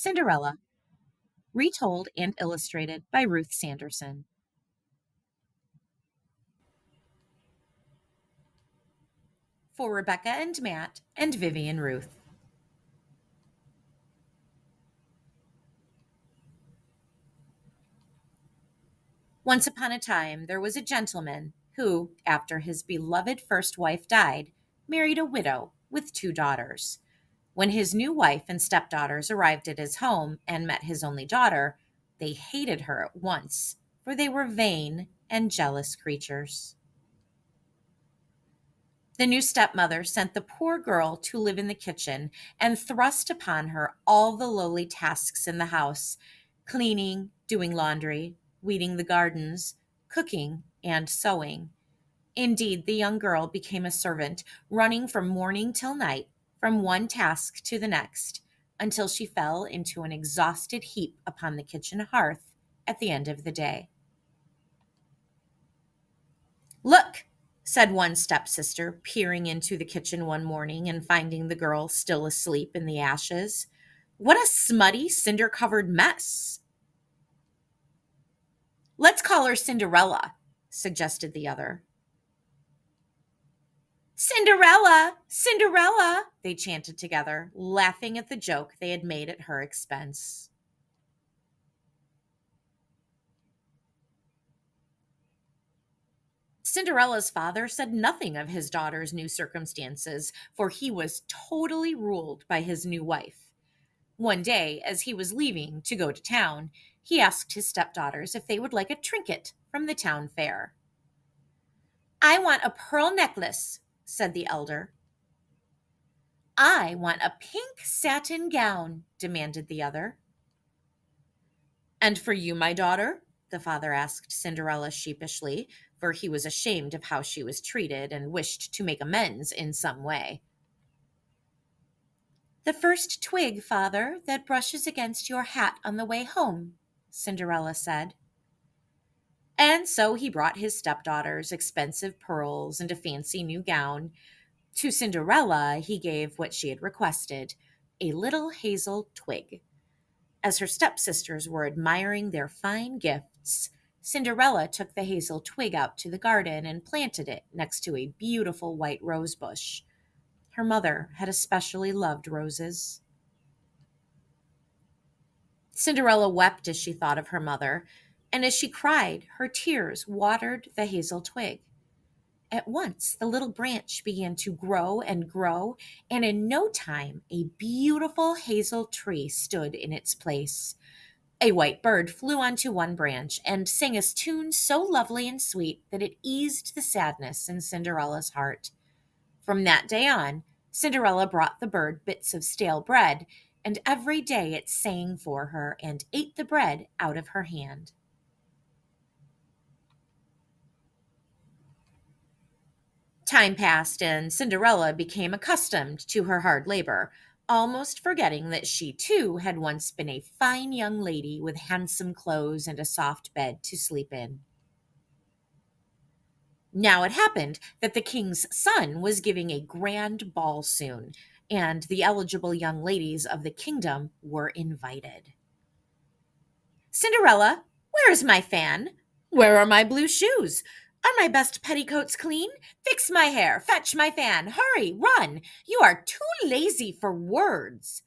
Cinderella, retold and illustrated by Ruth Sanderson. For Rebecca and Matt and Vivian Ruth. Once upon a time, there was a gentleman who, after his beloved first wife died, married a widow with 2 daughters. When his new wife and stepdaughters arrived at his home and met his only daughter, they hated her at once, for they were vain and jealous creatures. The new stepmother sent the poor girl to live in the kitchen and thrust upon her all the lowly tasks in the house: cleaning, doing laundry, weeding the gardens, cooking, and sewing. Indeed, the young girl became a servant, running from morning till night, from one task to the next, until she fell into an exhausted heap upon the kitchen hearth at the end of the day. "Look," said one stepsister, peering into the kitchen one morning and finding the girl still asleep in the ashes. "What a smutty, cinder-covered mess." "Let's call her Cinderella," suggested the other. "Cinderella! Cinderella!" they chanted together, laughing at the joke they had made at her expense. Cinderella's father said nothing of his daughter's new circumstances, for he was totally ruled by his new wife. One day, as he was leaving to go to town, he asked his stepdaughters if they would like a trinket from the town fair. "I want a pearl necklace," said the elder. "I want a pink satin gown," demanded the other. "And for you, my daughter?" the father asked Cinderella sheepishly, for he was ashamed of how she was treated and wished to make amends in some way. "The first twig, father, that brushes against your hat on the way home," Cinderella said. And so he brought his stepdaughters expensive pearls and a fancy new gown. To Cinderella he gave what she had requested, a little hazel twig. As her stepsisters were admiring their fine gifts, Cinderella took the hazel twig out to the garden and planted it next to a beautiful white rose bush. Her mother had especially loved roses. Cinderella wept as she thought of her mother, and as she cried, her tears watered the hazel twig. At once, the little branch began to grow and grow, and in no time, a beautiful hazel tree stood in its place. A white bird flew onto one branch and sang a tune so lovely and sweet that it eased the sadness in Cinderella's heart. From that day on, Cinderella brought the bird bits of stale bread, and every day it sang for her and ate the bread out of her hand. Time passed, and Cinderella became accustomed to her hard labor, almost forgetting that she too had once been a fine young lady with handsome clothes and a soft bed to sleep in. Now it happened that the king's son was giving a grand ball soon, and the eligible young ladies of the kingdom were invited. "Cinderella, where is my fan? Where are my blue shoes? Are my best petticoats clean? Fix my hair, fetch my fan, hurry, run! You are too lazy for words."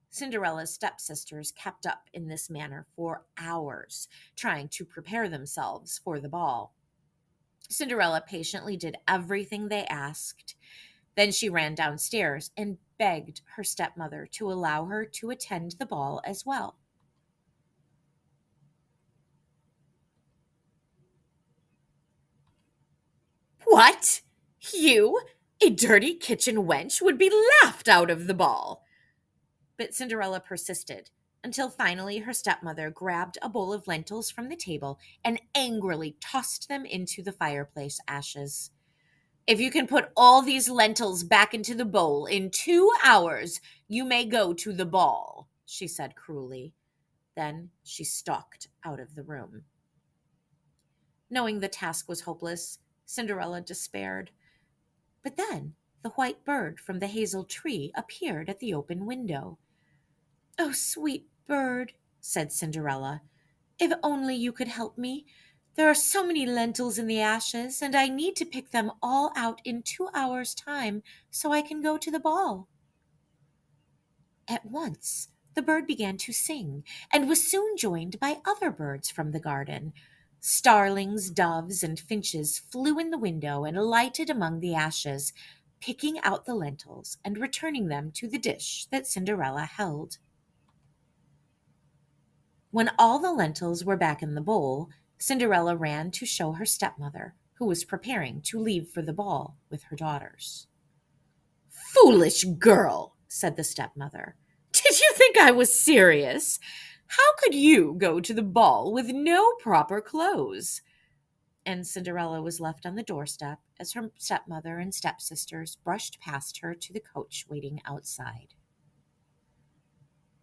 Cinderella's stepsisters kept up in this manner for hours, trying to prepare themselves for the ball. Cinderella patiently did everything they asked. Then she ran downstairs and begged her stepmother to allow her to attend the ball as well. "What? You, a dirty kitchen wench, would be laughed out of the ball." But Cinderella persisted until finally her stepmother grabbed a bowl of lentils from the table and angrily tossed them into the fireplace ashes. "If you can put all these lentils back into the bowl in 2 hours, you may go to the ball," she said cruelly. Then she stalked out of the room. Knowing the task was hopeless, Cinderella despaired. But then the white bird from the hazel tree appeared at the open window. "Oh, sweet bird, said Cinderella, if only you could help me. There are so many lentils in the ashes, and I need to pick them all out in 2 hours' time so I can go to the ball. At once, the bird began to sing and was soon joined by other birds from the garden. Starlings, doves, and finches flew in the window and alighted among the ashes, picking out the lentils and returning them to the dish that Cinderella held. When all the lentils were back in the bowl, Cinderella ran to show her stepmother, who was preparing to leave for the ball with her daughters. Foolish girl, said the stepmother. Did you think I was serious? How could you go to the ball with no proper clothes? And Cinderella was left on the doorstep as her stepmother and stepsisters brushed past her to the coach waiting outside.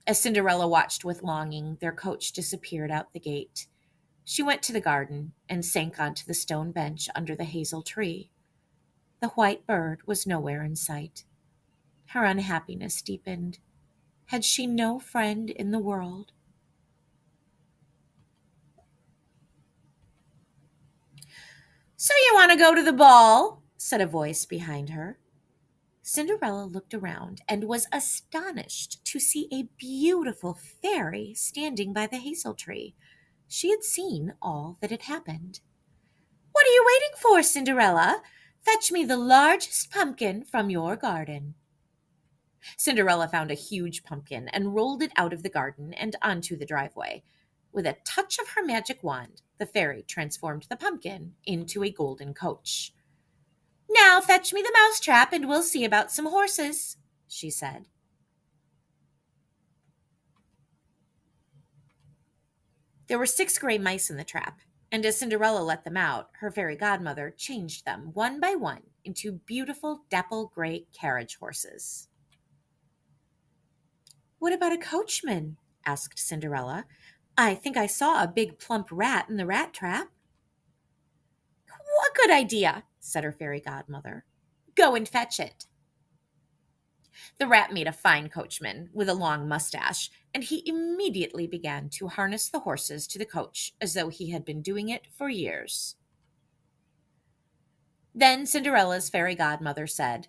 As Cinderella watched with longing, their coach disappeared out the gate. She went to the garden and sank onto the stone bench under the hazel tree. The white bird was nowhere in sight. Her unhappiness deepened. Had she no friend in the world? So you want to go to the ball? Said a voice behind her. Cinderella looked around and was astonished to see a beautiful fairy standing by the hazel tree. She had seen all that had happened. What are you waiting for, Cinderella? Fetch me the largest pumpkin from your garden. Cinderella found a huge pumpkin and rolled it out of the garden and onto the driveway. With a touch of her magic wand, the fairy transformed the pumpkin into a golden coach. Now fetch me the mousetrap and we'll see about some horses, she said. There were 6 gray mice in the trap, and as Cinderella let them out, her fairy godmother changed them one by one into beautiful dapple gray carriage horses. What about a coachman? Asked Cinderella. I think I saw a big plump rat in the rat trap. What good idea, said her fairy godmother. Go and fetch it. The rat made a fine coachman with a long mustache, and he immediately began to harness the horses to the coach as though he had been doing it for years. Then Cinderella's fairy godmother said,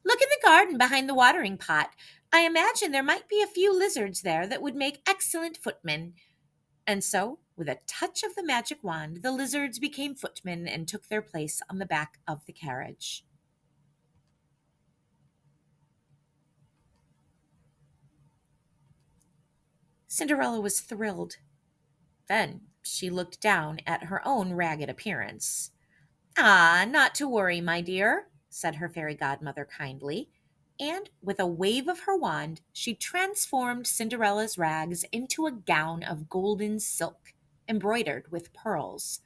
Look in the garden behind the watering pot. I imagine there might be a few lizards there that would make excellent footmen. And so, with a touch of the magic wand, the lizards became footmen and took their place on the back of the carriage. Cinderella was thrilled. Then she looked down at her own ragged appearance. Ah, not to worry, my dear, said her fairy godmother kindly, and with a wave of her wand, she transformed Cinderella's rags into a gown of golden silk, embroidered with pearls.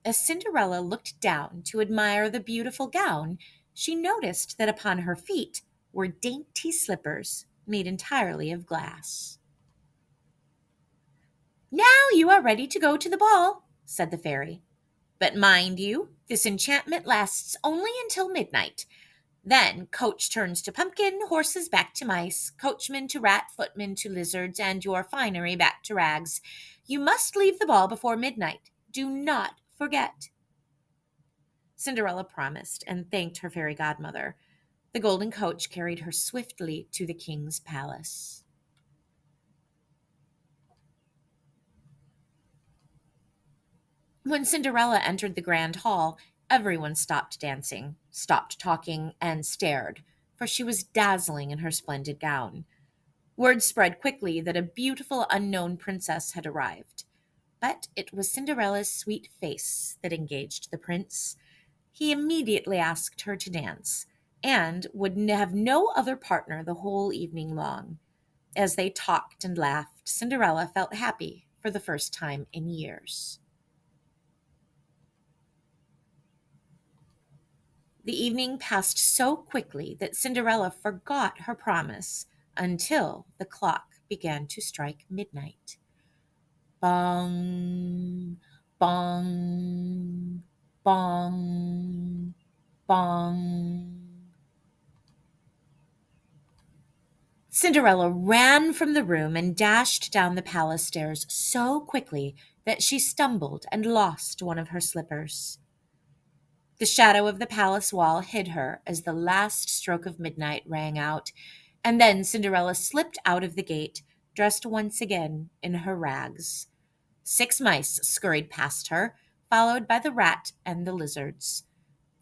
As Cinderella looked down to admire the beautiful gown, she noticed that upon her feet were dainty slippers made entirely of glass. Now you are ready to go to the ball, said the fairy. But mind you, this enchantment lasts only until midnight. Then coach turns to pumpkin, horses back to mice, coachman to rat, footman to lizards, and your finery back to rags. You must leave the ball before midnight. Do not forget. Cinderella promised and thanked her fairy godmother. The golden coach carried her swiftly to the king's palace. When Cinderella entered the grand hall, everyone stopped dancing, stopped talking, and stared, for she was dazzling in her splendid gown. Word spread quickly that a beautiful unknown princess had arrived. But it was Cinderella's sweet face that engaged the prince. He immediately asked her to dance, and would have no other partner the whole evening long. As they talked and laughed, Cinderella felt happy for the first time in years. The evening passed so quickly that Cinderella forgot her promise until the clock began to strike midnight. Bong, bong, bong, bong. Cinderella ran from the room and dashed down the palace stairs so quickly that she stumbled and lost one of her slippers. The shadow of the palace wall hid her as the last stroke of midnight rang out, and then Cinderella slipped out of the gate, dressed once again in her rags. 6 mice scurried past her, followed by the rat and the lizards.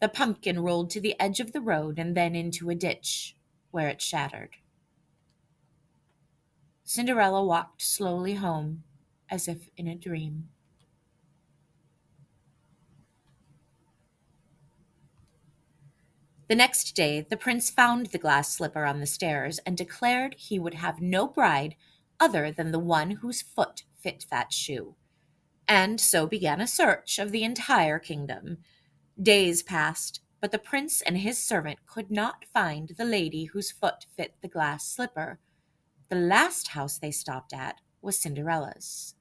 The pumpkin rolled to the edge of the road and then into a ditch, where it shattered. Cinderella walked slowly home, as if in a dream. The next day, the prince found the glass slipper on the stairs and declared he would have no bride other than the one whose foot fit that shoe. And so began a search of the entire kingdom. Days passed, but the prince and his servant could not find the lady whose foot fit the glass slipper. The last house they stopped at was Cinderella's.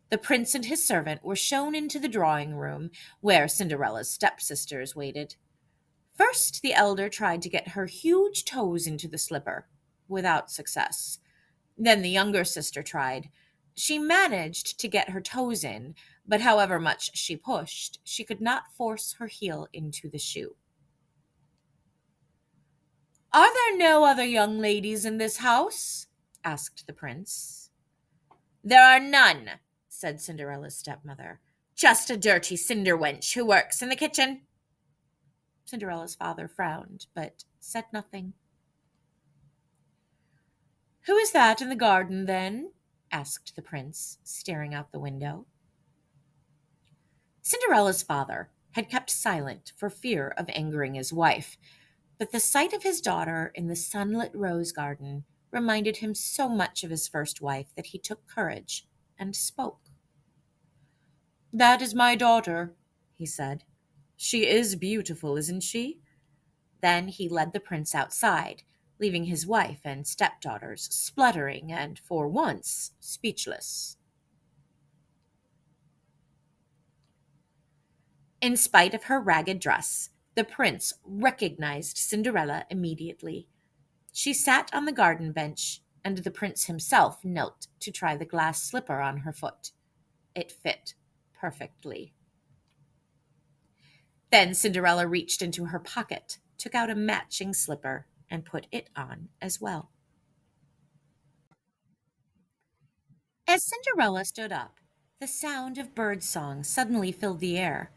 The prince and his servant were shown into the drawing room where Cinderella's stepsisters waited. First, the elder tried to get her huge toes into the slipper, without success. Then the younger sister tried. She managed to get her toes in, but however much she pushed, she could not force her heel into the shoe. "Are there no other young ladies in this house?" asked the prince. "There are none," said Cinderella's stepmother. "Just a dirty cinder wench who works in the kitchen." Cinderella's father frowned, but said nothing. "Who is that in the garden, then?" asked the prince, staring out the window. Cinderella's father had kept silent for fear of angering his wife, but the sight of his daughter in the sunlit rose garden reminded him so much of his first wife that he took courage and spoke. "That is my daughter," he said. "She is beautiful, isn't she?" Then he led the prince outside, leaving his wife and stepdaughters spluttering and, for once, speechless. In spite of her ragged dress, the prince recognized Cinderella immediately. She sat on the garden bench, and the prince himself knelt to try the glass slipper on her foot. It fit perfectly. Then Cinderella reached into her pocket, took out a matching slipper, and put it on as well. As Cinderella stood up, the sound of bird song suddenly filled the air.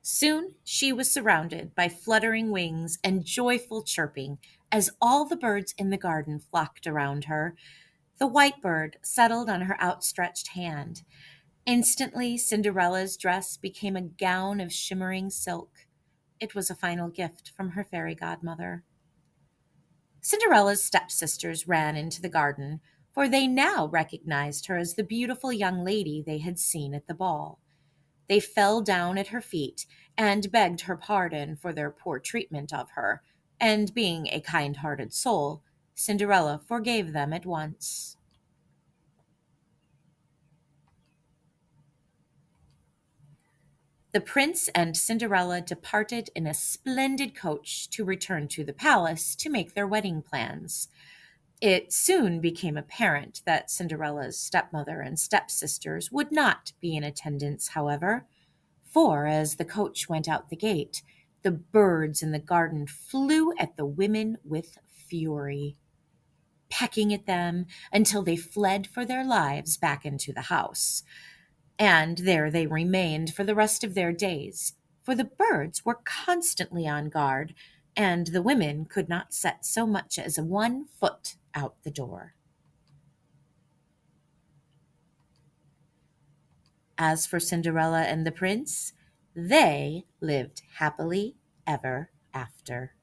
Soon she was surrounded by fluttering wings and joyful chirping as all the birds in the garden flocked around her. The white bird settled on her outstretched hand. Instantly, Cinderella's dress became a gown of shimmering silk. It was a final gift from her fairy godmother. Cinderella's stepsisters ran into the garden, for they now recognized her as the beautiful young lady they had seen at the ball. They fell down at her feet and begged her pardon for their poor treatment of her, and being a kind-hearted soul, Cinderella forgave them at once. The prince and Cinderella departed in a splendid coach to return to the palace to make their wedding plans. It soon became apparent that Cinderella's stepmother and stepsisters would not be in attendance, however, for as the coach went out the gate, the birds in the garden flew at the women with fury, pecking at them until they fled for their lives back into the house. And there they remained for the rest of their days, for the birds were constantly on guard, and the women could not set so much as 1 foot out the door. As for Cinderella and the prince, they lived happily ever after.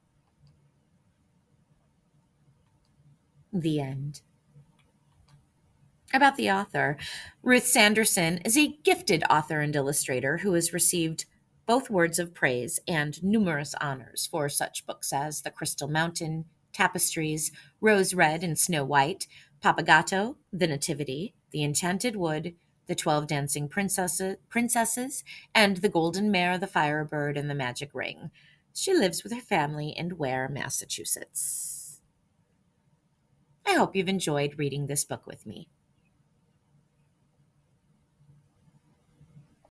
The end. About the author, Ruth Sanderson is a gifted author and illustrator who has received both words of praise and numerous honors for such books as The Crystal Mountain, Tapestries, Rose Red and Snow White, Papagato, The Nativity, The Enchanted Wood, The 12 Dancing Princesses, and The Golden Mare, The Firebird, and The Magic Ring. She lives with her family in Ware, Massachusetts. I hope you've enjoyed reading this book with me.